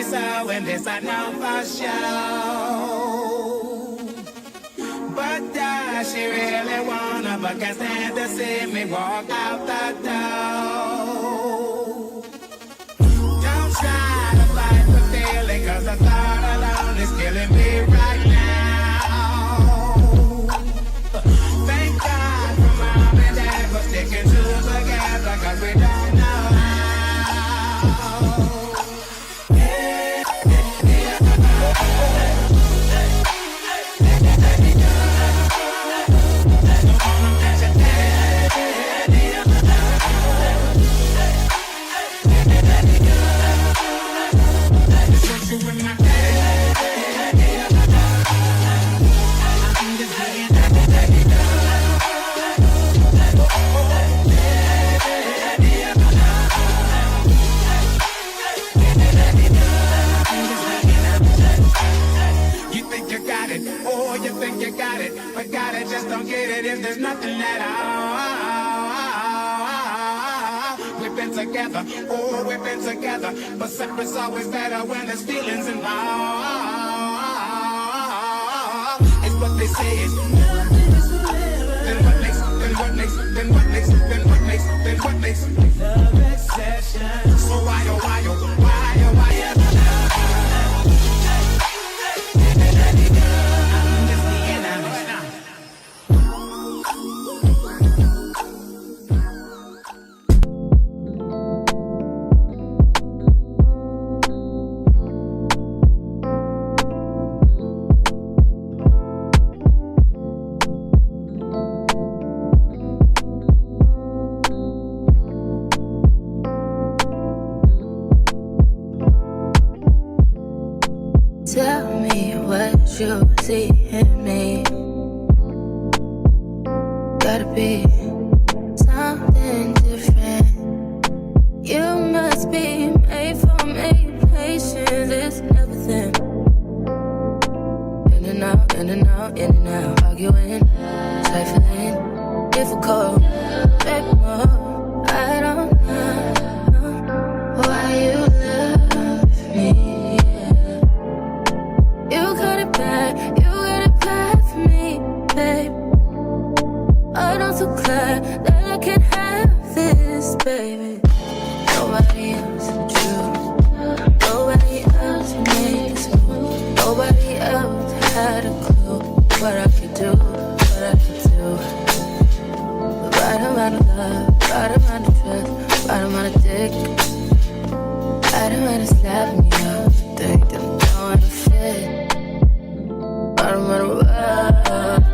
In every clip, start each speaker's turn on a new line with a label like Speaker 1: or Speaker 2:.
Speaker 1: so, and this I know for sure. But does she really wanna, but can't stand to see me walk out the door. Don't try to fight the feeling, cause the thought alone is killing me right now. Thank God for mom and dad for sticking together, cause we don't know how. Just don't get it if there's nothing at all. We've been together, oh, we've been together, but separate's always better when there's feelings involved. It's what they say is nothing is forever. Then what makes love exception? So why
Speaker 2: Tell me what you see in me. Gotta be something different. You must be made for me. Patience is everything. In and out, in and out, in and out. Arguing, trifling, difficult. Baby, more. I don't know why you love me. You got it bad for me, babe. But I'm so glad that I can have this, baby. Nobody else true. Nobody else made it smooth. Nobody else had a clue what I could do, what I could do. The right amount of love, right amount of trust, right amount of dick, right amount of slapping me up. Think that I'm going to fit. Right amount of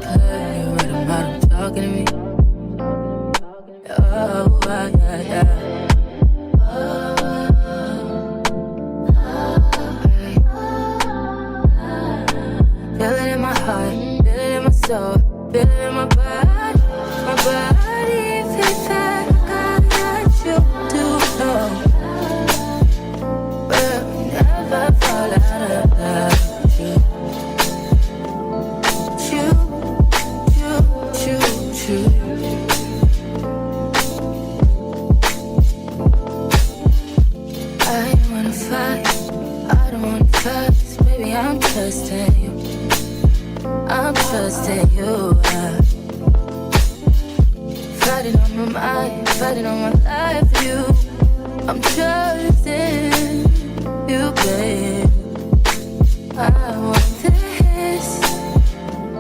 Speaker 2: right amount of talking to me. Oh, yeah. Feel it in my heart, feel it in my soul, feel it in my body. My body feels like I got you to know. But never fall out of love with you. I don't wanna fight, I don't wanna fuss. Baby, I'm trusting you, I'm trusting you. Fighting on my mind, fighting on my life for you. I'm trusting you, babe. I want this,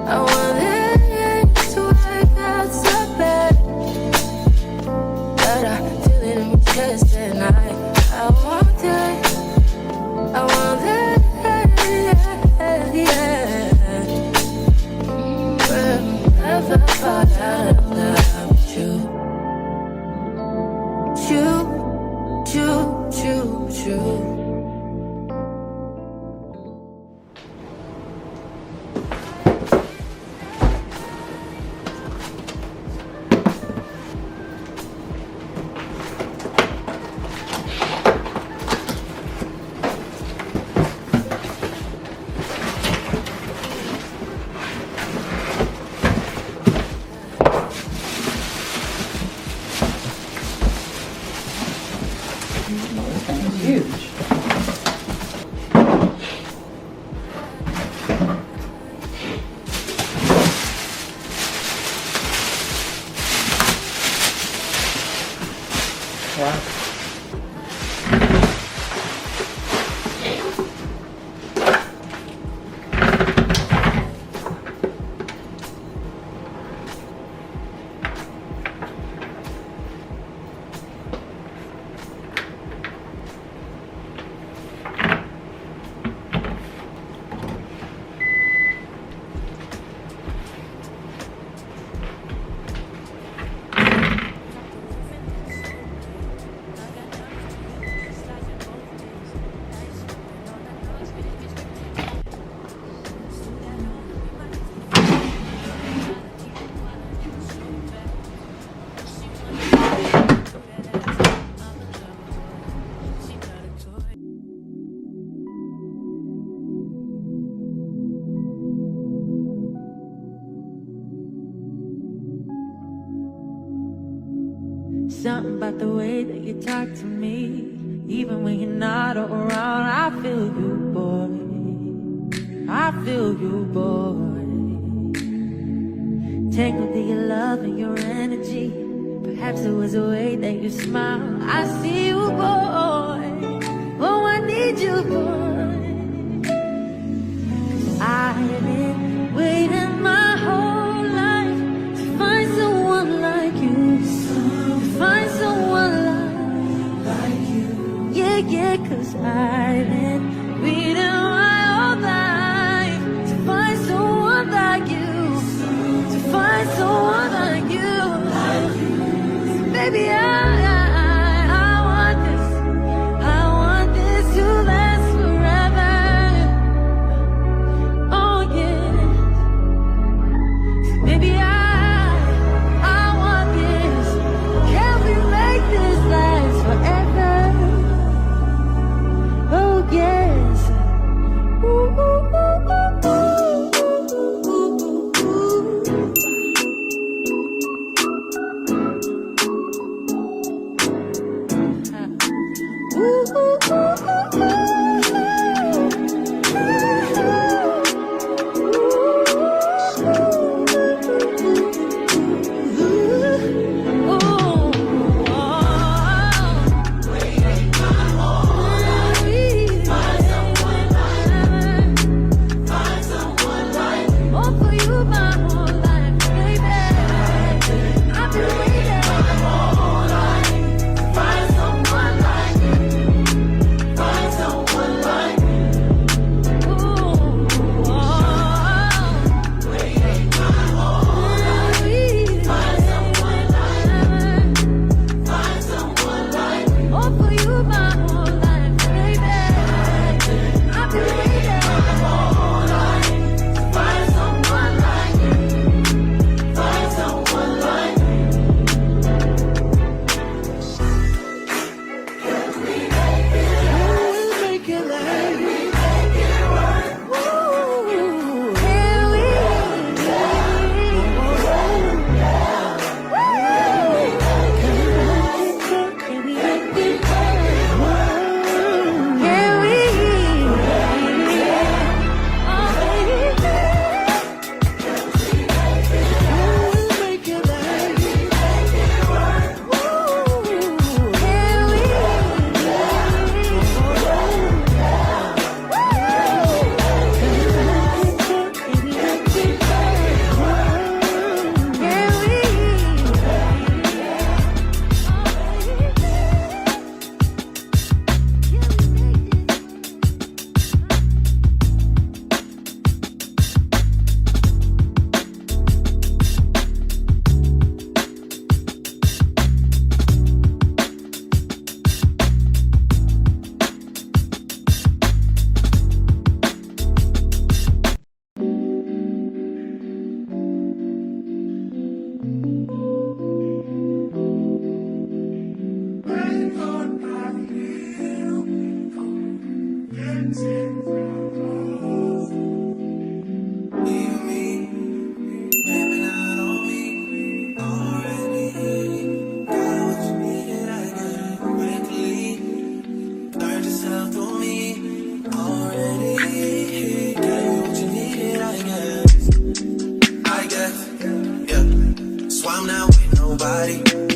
Speaker 2: I want this to work out so bad. But I feel it in my chest and I want that, I want that, yeah. But never fall out of love with you. You.
Speaker 3: something about the way that you talk to me. Even when you're not around, I feel you, boy. I feel you, boy. Tangled in your love and your energy. Perhaps it was the way that you smile. I see you, boy. Oh, I need you, boy. 'Cause I've been waiting my whole life to find someone like you. To find someone like you. Yeah, yeah, 'cause I've been waiting my whole life to find someone like you. To find someone like you. Baby, I want this to last forever. Oh yeah, baby, I want this. Can we make this last forever? Oh yes. Ooh, ooh, ooh, ooh, ooh, ooh, ooh.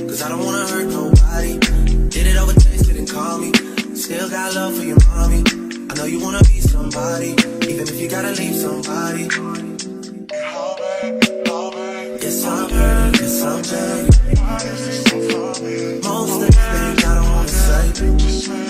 Speaker 4: Cause I don't wanna hurt nobody. Did it over text, didn't call me. Still got love for your mommy. I know you wanna be somebody, even if you gotta leave somebody. Yes, I'm hurt, yes, I'm hurt. Most of the things I don't wanna say.